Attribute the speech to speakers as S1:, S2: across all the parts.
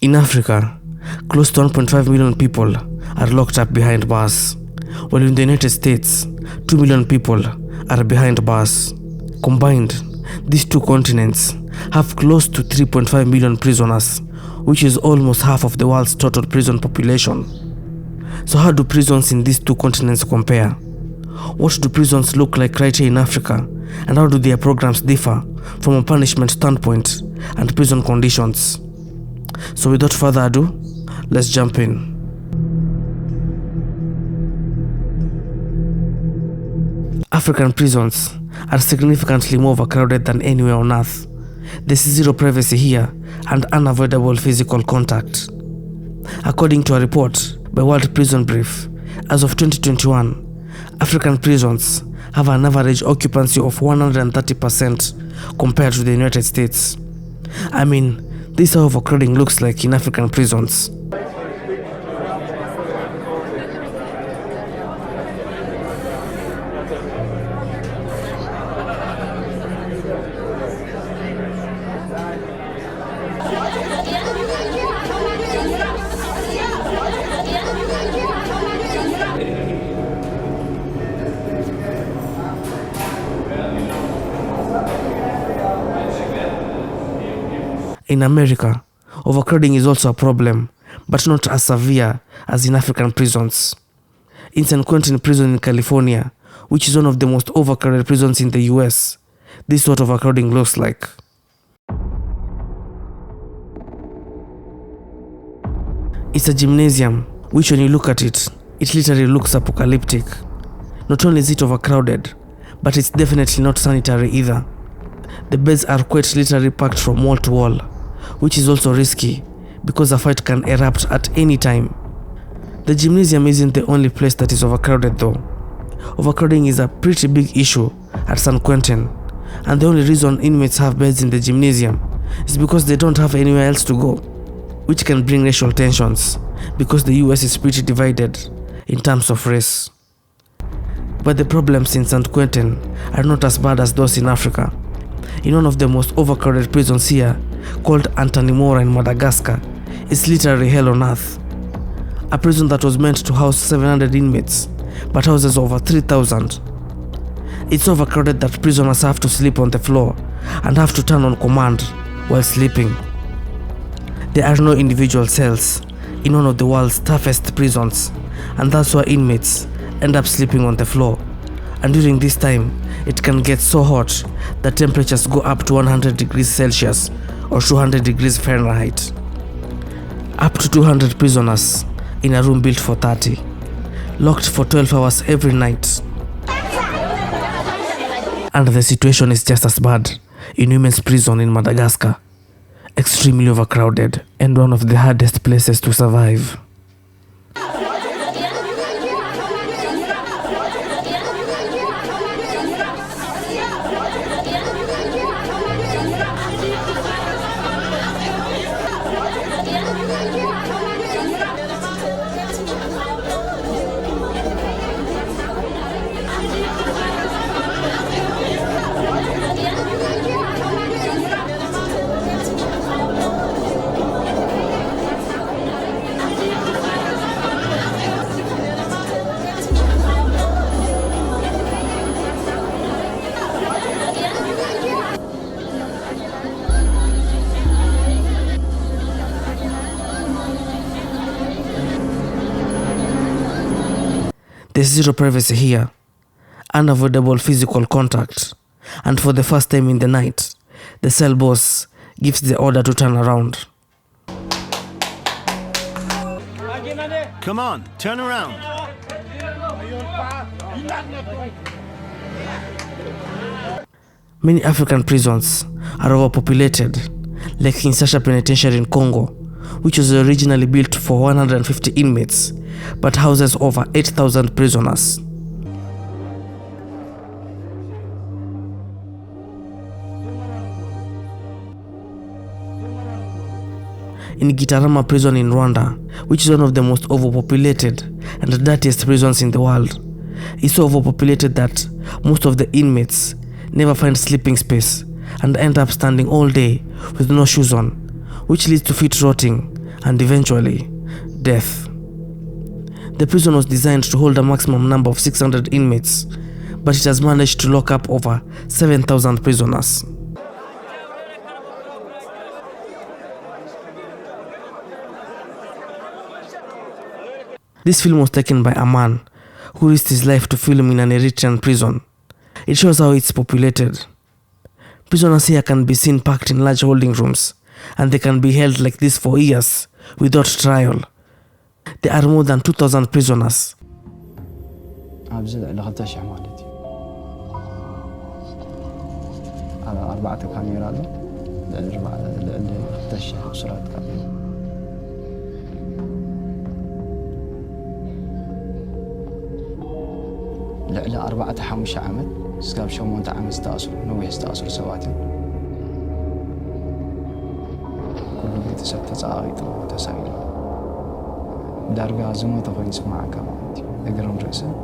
S1: In Africa, close to 1.5 million people are locked up behind bars, while in the United States, 2 million people are behind bars. Combined, these two continents have close to 3.5 million prisoners, which is almost half of the world's total prison population. So how do prisons in these two continents compare? What do prisons look like right here in Africa, and how do their programs differ from a punishment standpoint and prison conditions? So without further ado, let's jump in. African prisons are significantly more overcrowded than anywhere on earth. There's zero privacy here and unavoidable physical contact. According to a report by World Prison Brief, as of 2021, African prisons have an average occupancy of 130% compared to the United States. I mean, this is how overcrowding looks like in African prisons. In America, overcrowding is also a problem, but not as severe as in African prisons. In San Quentin prison in California, which is one of the most overcrowded prisons in the US, this sort of overcrowding looks like. It's a gymnasium, which when you look at it, it literally looks apocalyptic. Not only is it overcrowded, but it's definitely not sanitary either. The beds are quite literally packed from wall to wall, which is also risky because a fight can erupt at any time. The gymnasium isn't the only place that is overcrowded though. Overcrowding is a pretty big issue at San Quentin, and the only reason inmates have beds in the gymnasium is because they don't have anywhere else to go, which can bring racial tensions because the US is pretty divided in terms of race. But the problems in San Quentin are not as bad as those in Africa. In one of the most overcrowded prisons here, called Antanimora in Madagascar, it's literally hell on earth. A prison that was meant to house 700 inmates, but houses over 3,000. It's so overcrowded that prisoners have to sleep on the floor and have to turn on command while sleeping. There are no individual cells in one of the world's toughest prisons, and that's why inmates end up sleeping on the floor. And during this time, it can get so hot that temperatures go up to 100 degrees Celsius or 200 degrees Fahrenheit. Up to 200 prisoners in a room built for 30, locked for 12 hours every night. And the situation is just as bad in women's prison in Madagascar. Extremely overcrowded and one of the hardest places to survive. There's zero privacy here, unavoidable physical contact, and for the first time in the night, the cell boss gives the order to turn around.
S2: Come on, turn around.
S1: Many African prisons are overpopulated, like Kinshasa Penitentiary in Congo, which was originally built for 150 inmates, but houses over 8,000 prisoners. In Gitarama prison in Rwanda, which is one of the most overpopulated and the dirtiest prisons in the world, it's so overpopulated that most of the inmates never find sleeping space and end up standing all day with no shoes on, which leads to feet rotting and eventually, death. The prison was designed to hold a maximum number of 600 inmates, but it has managed to lock up over 7,000 prisoners. This film was taken by a man who risked his life to film in an Eritrean prison. It shows how it's populated. Prisoners here can be seen packed in large holding rooms, and they can be held like this for years without trial. There are more than 2,000 prisoners.
S3: لعلى 4 عامات سكاب شو مونت عام استأصل نوي استأصل سواتي كل بيت ستة عايط وتسائل درجة زمو تخوين سماعك أقرم رأسه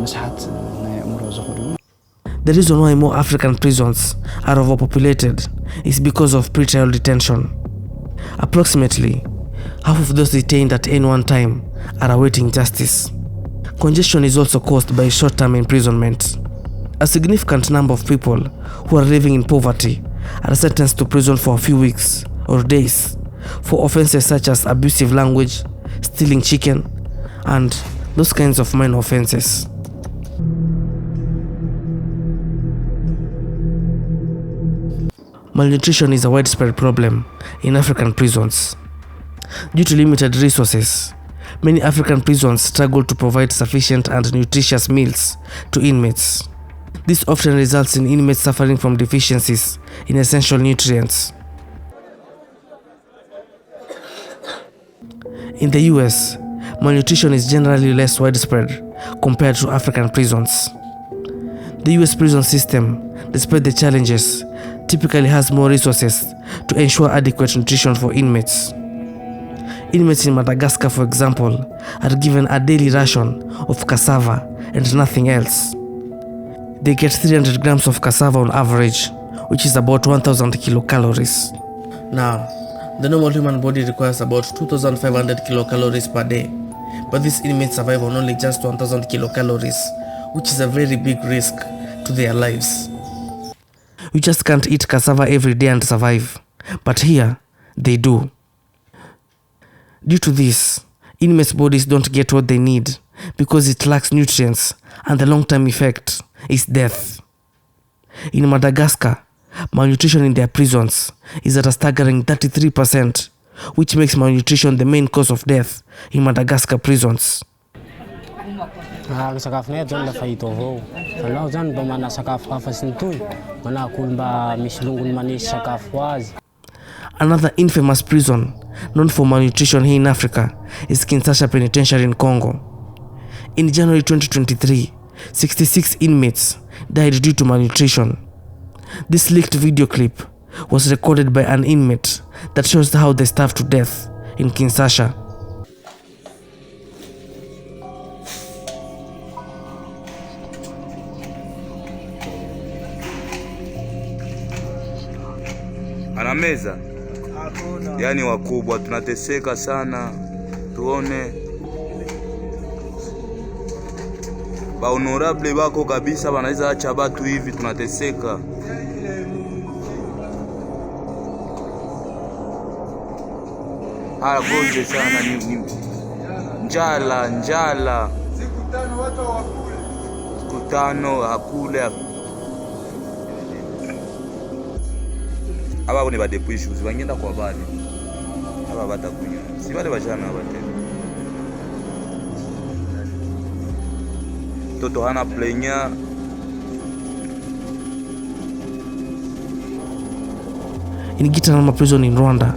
S3: مسحت نأمر زخدون.
S1: The reason why more African prisons are overpopulated is because of pretrial detention. Approximately half of those detained at any one time are awaiting justice. Congestion is also caused by short-term imprisonment. A significant number of people who are living in poverty are sentenced to prison for a few weeks or days for offenses such as abusive language, stealing chicken, and those kinds of minor offenses. Malnutrition is a widespread problem in African prisons. Due to limited resources, many African prisons struggle to provide sufficient and nutritious meals to inmates. This often results in inmates suffering from deficiencies in essential nutrients. In the US, malnutrition is generally less widespread compared to African prisons. The US prison system, despite the challenges, typically has more resources to ensure adequate nutrition for inmates. Inmates in Madagascar, for example, are given a daily ration of cassava and nothing else. They get 300 grams of cassava on average, which is about 1,000 kilocalories. Now, the normal human body requires about 2,500 kilocalories per day, but these inmates survive on only just 1,000 kilocalories, which is a very big risk to their lives. You just can't eat cassava every day and survive, but here, they do. Due to this, inmates' bodies don't get what they need because it lacks nutrients, and the long-term effect is death. In Madagascar, malnutrition in their prisons is at a staggering 33%, which makes malnutrition the main cause of death in Madagascar prisons. Another infamous prison known for malnutrition here in Africa is Kinshasa Penitentiary in Congo. In January 2023, 66 inmates died due to malnutrition. This leaked video clip was recorded by an inmate that shows how they starve to death in Kinshasa.
S4: Ana meza yani wakubwa tunateseka sana, tuone ba honorable bako kabisa banaweza acha batu hivi tunateseka. Gonje sana ni njala siku tano hakule. Aba ni badepuishu bangenda kwa bale aba batakunya si bale bajana bate toto hana plenya.
S1: In Gitarama prison in Rwanda,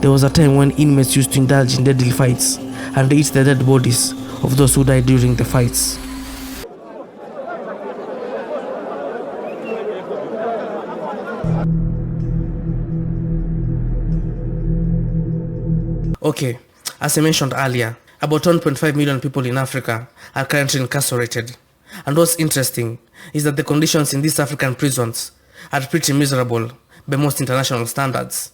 S1: there was a time when inmates used to indulge in deadly fights and eat the dead bodies of those who died during the fights. Okay, as I mentioned earlier, about 1.5 million people in Africa are currently incarcerated. And what's interesting is that the conditions in these African prisons are pretty miserable by most international standards.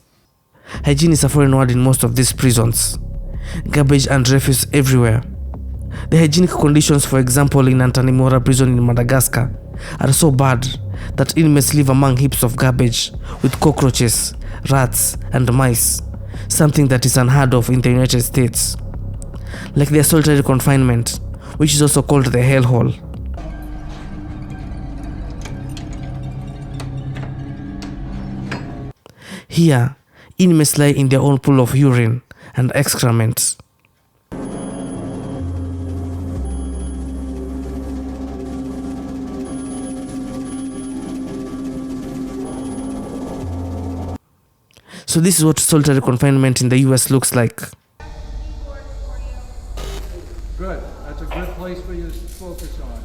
S1: Hygiene is a foreign word in most of these prisons. Garbage and refuse everywhere. The hygienic conditions, for example, in Antanimora prison in Madagascar, are so bad that inmates live among heaps of garbage with cockroaches, rats, and mice, something that is unheard of in the United States. Like their solitary confinement, which is also called the hellhole. Here, inmates lie in their own pool of urine and excrement. So this is what solitary confinement in the US looks like.
S5: Good. That's a good place for you to focus on.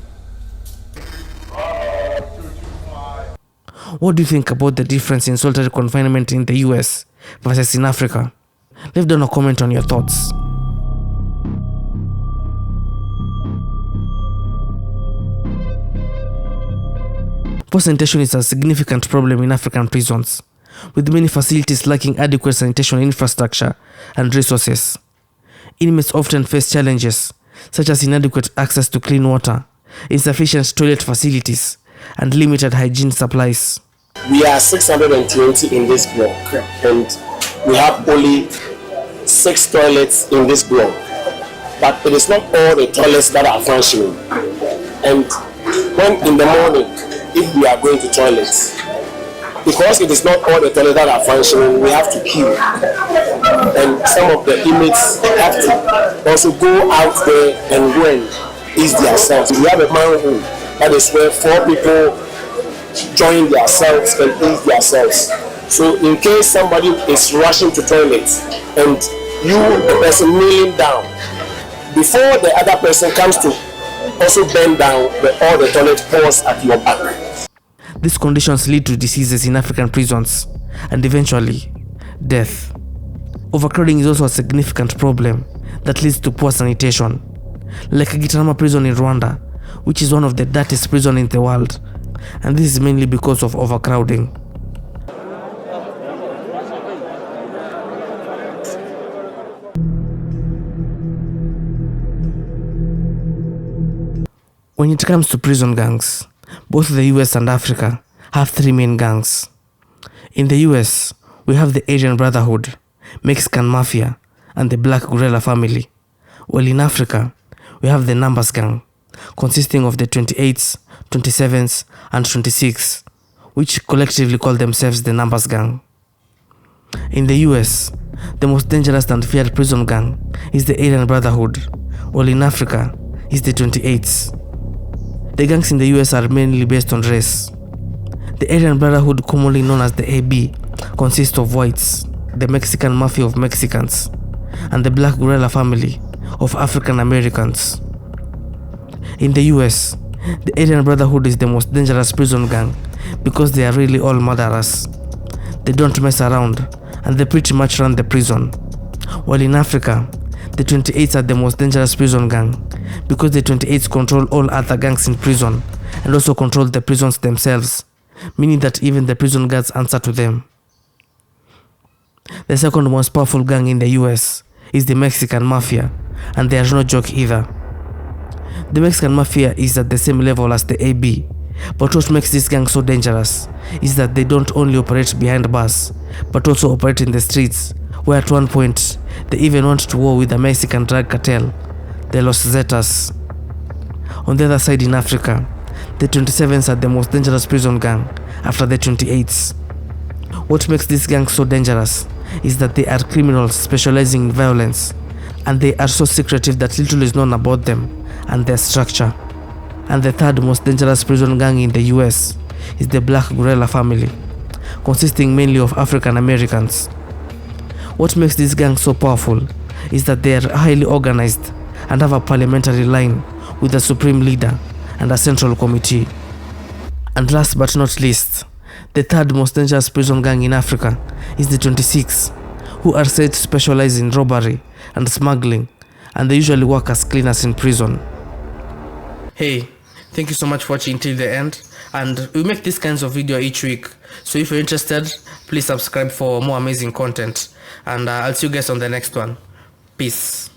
S1: What do you think about the difference in solitary confinement in the US versus in Africa? Leave down a comment on your thoughts. Poor sanitation is a significant problem in African prisons, with many facilities lacking adequate sanitation infrastructure and resources. Inmates often face challenges such as inadequate access to clean water, insufficient toilet facilities, and limited hygiene supplies.
S6: We are 620 in this block, and we have only 6 toilets in this block. But it is not all the toilets that are functioning. And when in the morning, if we are going to toilets, because it is not all the toilets that are functioning, we have to queue. And some of the inmates have to also go out there and go and ease themselves. We have a manhole that is where 4 people join themselves and ease themselves. So in case somebody is rushing to toilets and you, the person kneeling down, before the other person comes to also bend down, all the toilet pours at your back.
S1: These conditions lead to diseases in African prisons and eventually death. Overcrowding is also a significant problem that leads to poor sanitation. Like Gitarama prison in Rwanda, which is one of the dirtiest prisons in the world, and this is mainly because of overcrowding. When it comes to prison gangs, both the US and Africa have 3 main gangs. In the US, we have the Aryan Brotherhood, Mexican Mafia, and the Black Guerrilla family, while in Africa, we have the Numbers Gang, consisting of the 28s, 27s, and 26s, which collectively call themselves the Numbers Gang. In the US, the most dangerous and feared prison gang is the Aryan Brotherhood, while in Africa is the 28s. The gangs in the US are mainly based on race. The Aryan Brotherhood, commonly known as the AB, consists of whites, the Mexican Mafia of Mexicans, and the Black Guerrilla family of African Americans. In the US, the Aryan Brotherhood is the most dangerous prison gang because they are really all murderers. They don't mess around and they pretty much run the prison. While in Africa, the 28s are the most dangerous prison gang because the 28s control all other gangs in prison and also control the prisons themselves, meaning that even the prison guards answer to them. The second most powerful gang in the US is the Mexican Mafia, and they are no joke either. The Mexican Mafia is at the same level as the AB, but what makes this gang so dangerous is that they don't only operate behind bars, but also operate in the streets, where at one point they even went to war with the Mexican drug cartel, the Los Zetas. On the other side in Africa, the 27s are the most dangerous prison gang after the 28s. What makes this gang so dangerous is that they are criminals specializing in violence, and they are so secretive that little is known about them and their structure. And the third most dangerous prison gang in the US is the Black Guerrilla family, consisting mainly of African Americans. What makes this gang so powerful is that they are highly organized and have a parliamentary line with a supreme leader and a central committee. And last but not least, the third most dangerous prison gang in Africa is the 26, who are said to specialize in robbery and smuggling, and they usually work as cleaners in prison. Hey, Thank you so much for watching till the end, and we make these kinds of video each week, so if you're interested, please subscribe for more amazing content, and I'll see you guys on the next one. Peace.